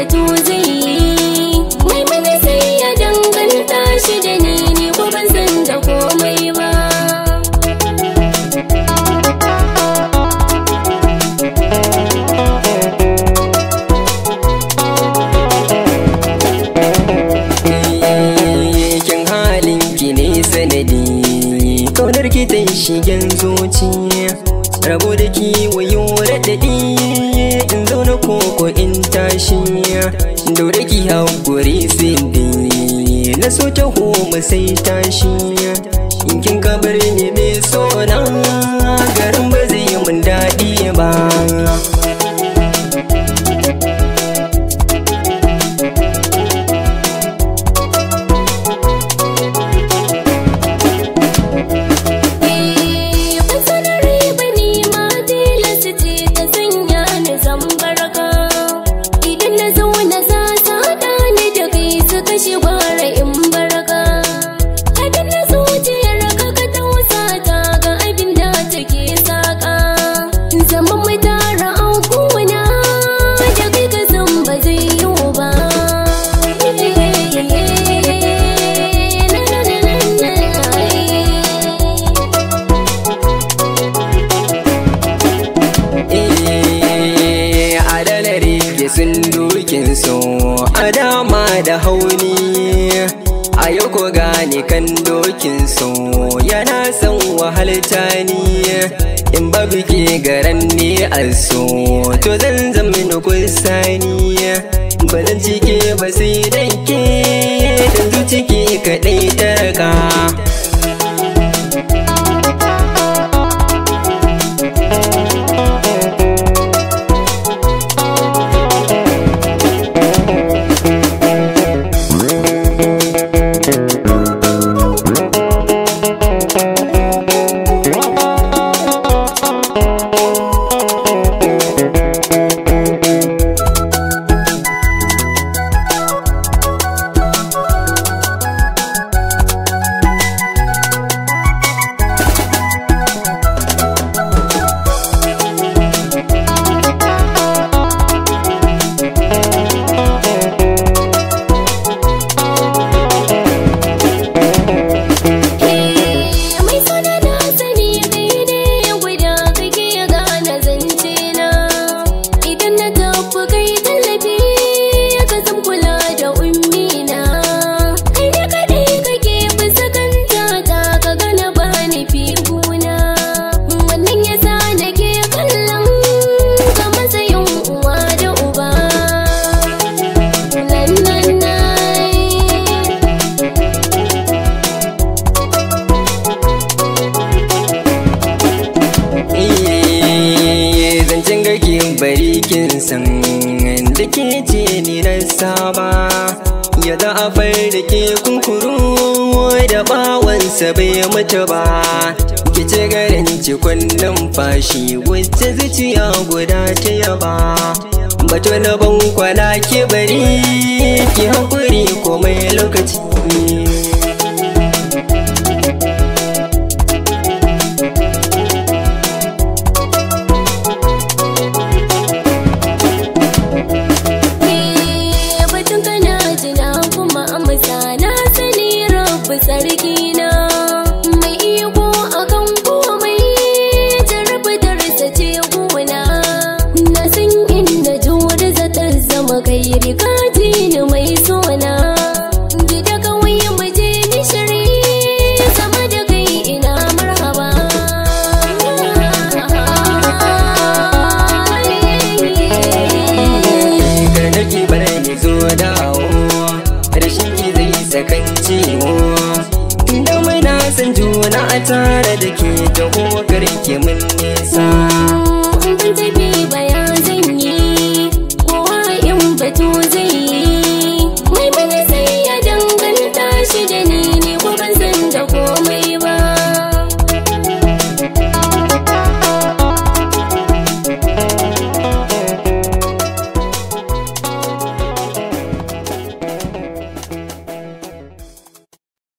batu zai yi, mai mana sai ya danganta shi da ni ko ban san da komai ba. Kin halin ki ne sanadi, kaunar ki ta shigen zuciya, rabo da ki wayo raɗaɗi, in zauna koko in tashi, daure ki haƙuri sindi, na so ta homa sai tashi, in kin kabar ne mai sona, garin ba zai yi mun daɗi ba. Sun dukin so a dama da hauni, a yau ko gane kan dokin so yana son wahalta ni, in ba bike garan ne a so to zan zama na kusa ni, ba zan cike ba sai danke da zuciki kaɗai ta raka. Bari kin san da ke ce ni na saba, ya za a far da ke kunkuru da bawansa bai mutu ba, ki ce garin cikon numfashi wacce zuciya guda ta yaba, bato na ban kwana ki bari ki haƙuri komai lokaci. Sarkina mai iko akan komai, jarabtarsa ce gona, na san inda jure za ta zama kai rikaji ni mai sona, gida kawai mu je ni shiri sama da kai ina marhaba. Kada ki bar ni zo dawo, rashin ki zai sakan ciwo, da mai na san juna a tare da ke, ta kokar ke mun nisa.